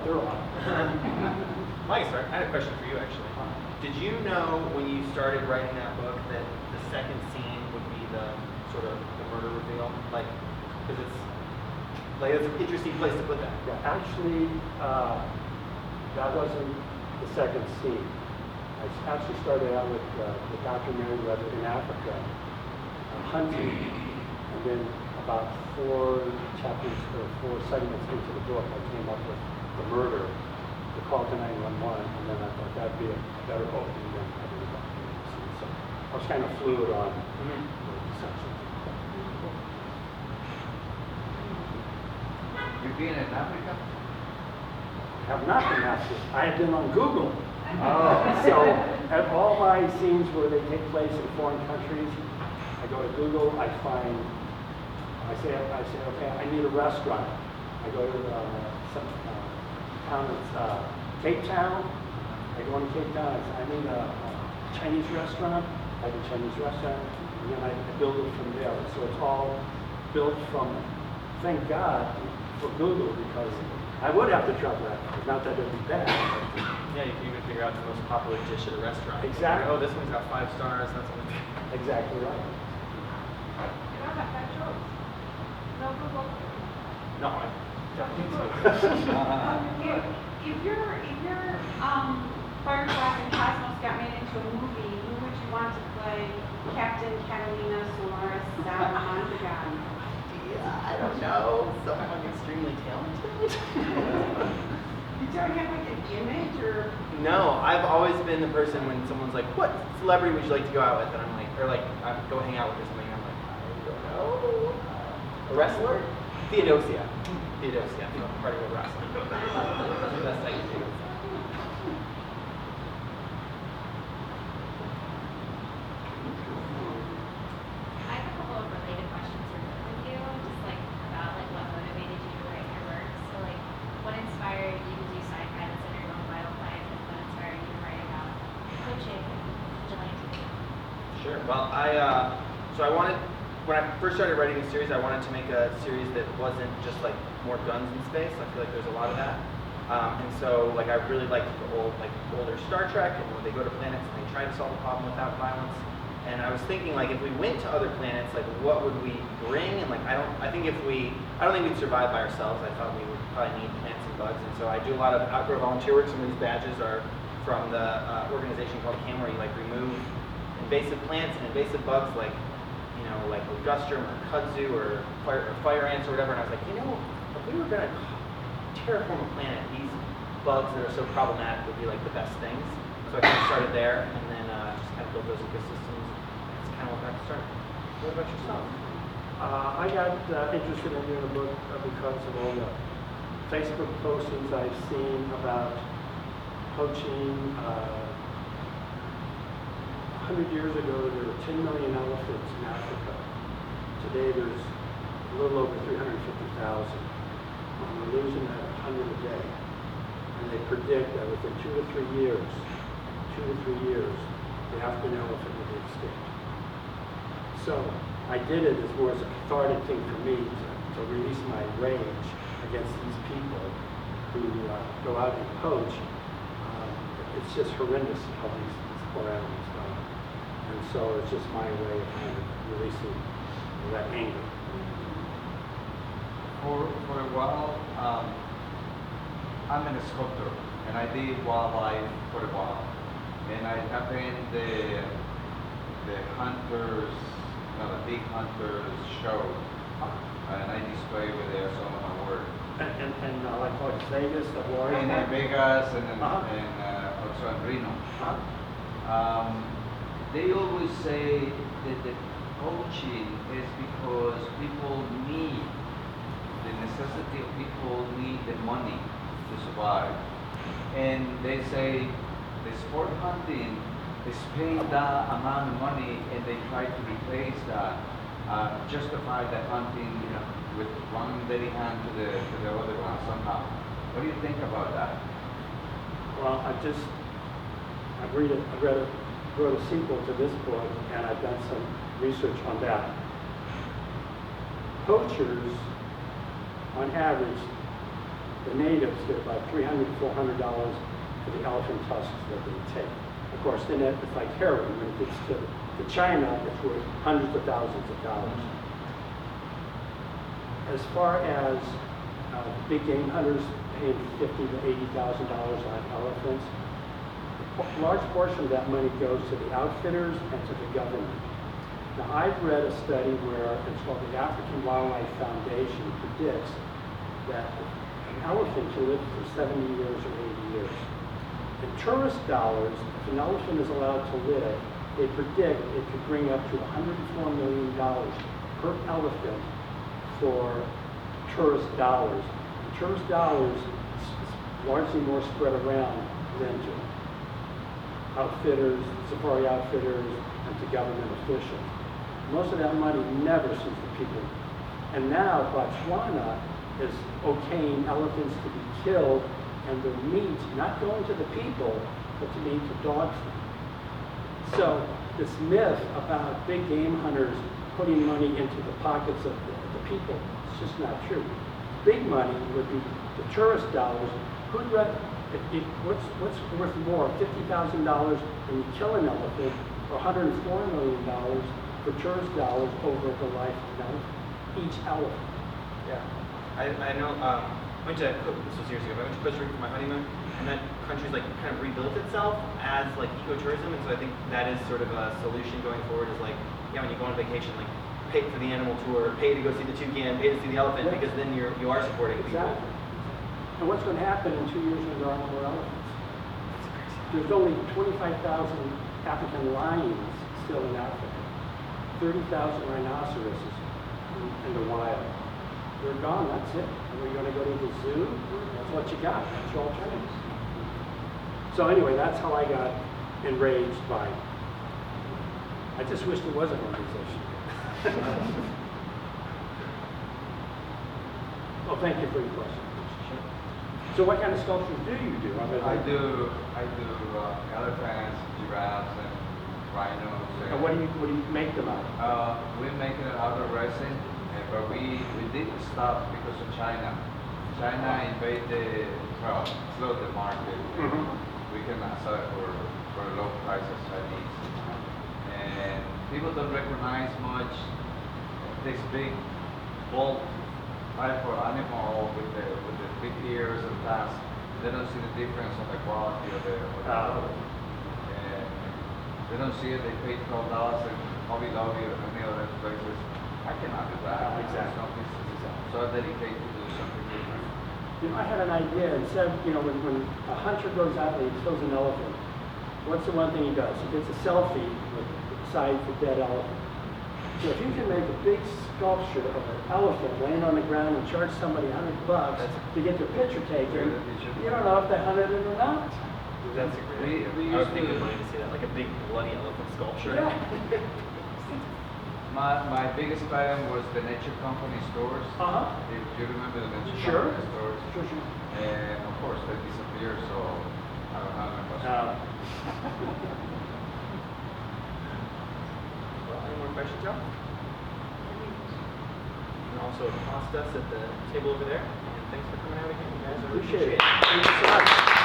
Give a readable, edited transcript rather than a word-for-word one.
they're on. Mike, sorry, I had a question for you actually. Did you know when you started writing that book that the second scene would be the sort of the murder reveal? Like, because it's an interesting place to put that. Yeah, actually, that wasn't the second scene. I actually started out with the documentary writer in Africa, hunting, and then about 4 chapters or 4 segments into the book, I came up with the murder, the call to 911, and then I thought that'd be a better opening than having the documentary scene. So I was kind of fluid on the sections. You've been in Africa? Have not been asked. I have been on Google. Oh. So at all my scenes where they take place in foreign countries, I go to Google, I say, okay, I need a restaurant. I go to some town that's Cape Town. I go into Cape Town, I need a Chinese restaurant. I have a Chinese restaurant, and then I build it from there. So it's all built from, thank God, for Google, because I would have to travel that. Not that it would be bad. Yeah, you can even figure out the most popular dish at a restaurant. Exactly. Oh, this one's got 5 stars. That's what. Exactly right. No, I definitely If your Fireflies and Cosmos got made into a movie, who would you want to play Captain Catalina Solaris Mondragon? Yeah, I don't know. Someone extremely talented. You don't have like an image or? No, I've always been the person when someone's like, "What celebrity would you like to go out with?" And I'm like, or like, I go hang out with or something. I'm like, I don't know. A wrestler? Theodosia. Theodosia. Part of a wrestler. That's the best I can do. I have a couple of related questions for both of you, just like about like what motivated you to write your work. So like, what inspired you to do side guidance in your own wildlife, and what inspired you to write about coaching and vigilante? Sure. Well, so I wanted, when I first started writing the series, I wanted to make a series that wasn't just like more guns in space. I feel like there's a lot of that. And so like I really liked the older Star Trek, and when they go to planets and they try to solve a problem without violence. And I was thinking, like, if we went to other planets, like, what would we bring? And like, I don't think we'd survive by ourselves. I thought we would probably need plants and bugs. And so I do a lot of outdoor volunteer work. Some of these badges are from the organization called CAM, where you like remove invasive plants and invasive bugs, like, you know, like ligustrum or kudzu or fire ants or whatever. And I was like, you know, if we were gonna terraform a planet, these bugs that are so problematic would be like the best things. So I kind of started there, and then just kind of built those ecosystems. That's kind of what got started. What about yourself? I got interested in doing a book because of all the Facebook postings I've seen about poaching. 100 years ago, there were 10 million elephants in Africa. Today, there's a little over 350,000. We're losing 100 a day. And they predict that within 2 to 3 years, the African elephant will be extinct. So I did it as more as a cathartic thing for me to release my rage against these people who go out and poach. It's just horrendous how these poor animals die. And so it's just my way of kind of releasing that anger. For a while, I'm a sculptor, and I did wildlife for a while. And I attend the hunters, the big hunters show, and I display with there some of my work. And like Las Vegas, the war. In Vegas and also in Reno. They always say that the poaching is because people need, the necessity of people need the money to survive. And they say the sport hunting is paying that amount of money, and they try to replace that, justify the hunting with one dirty hand to the other one somehow. What do you think about that? Well, wrote a sequel to this book, and I've done some research on that. Poachers, on average, the natives get about $300 to $400 for the elephant tusks that they take. Of course, then it's like heroin. When it gets to China, it's worth hundreds of thousands of dollars. As far as big game hunters paying $50,000 to $80,000 on elephants, a large portion of that money goes to the outfitters and to the government. Now, I've read a study where it's called the African Wildlife Foundation predicts that an elephant can live for 70 years or 80 years. In tourist dollars, if an elephant is allowed to live, they predict it could bring up to $104 million per elephant for tourist dollars. And tourist dollars is largely more spread around than to outfitters, safari outfitters, and to government officials. Most of that money never sees the people. And now Botswana is okaying elephants to be killed and their meat not going to the people, but to be to dog food. So this myth about big game hunters putting money into the pockets of the people is just not true. Big money would be the tourist dollars. What's worth more, $50,000 when you kill an elephant, or $104 million for tourist dollars over the life of an elephant, each elephant? Yeah, I know. I went to this was years ago. But I went to Costa Rica for my honeymoon, and that country's like kind of rebuilt itself as like ecotourism, and so I think that is sort of a solution going forward. Is like, yeah, when you go on vacation, like pay for the animal tour, pay to go see the toucan, pay to see the elephant, Yes. because then you are supporting people. Exactly. And what's going to happen in 2 years when there are no more elephants? There's only 25,000 African lions still in Africa, 30,000 rhinoceroses in the wild. They're gone, that's it. And we're going to go to the zoo, that's what you got, that's your alternatives. So anyway, that's how I got enraged by, I just wish there was an organization. Well, thank you for your question. So what kind of sculptures do you do? I do elephants, giraffes, and rhinos. And what do you make them out of? We make it out of resin, but we didn't stop because of China. China invaded, slowed the market. Mhm. We cannot sell it for low prices Chinese. And people don't recognize much this big bold type of animal with the big ears and tusks. They don't see the difference on the quality of the product. And they don't see it, they pay $12 in Hobby Lobby or any other places. I cannot do that. Exactly. So I dedicate to do something different. You know, I had an idea. Instead, when a hunter goes out and he kills an elephant, what's the one thing he does? He gets a selfie beside the dead elephant. So if you can make a big sculpture of an elephant laying on the ground and charge somebody $100 to get their picture taken, you don't know if they hunted it or not. That's a great idea. I would pay good money to see that, like a big bloody elephant sculpture. Yeah. My biggest client was the Nature Company stores. If you remember the Nature Sure. Company stores. Sure. And of course they disappeared, so I don't have my question. Well, any more questions, Joe? You can also accost us at the table over there. And thanks for coming out again, you guys. I really Appreciate it. it. Thank you so much.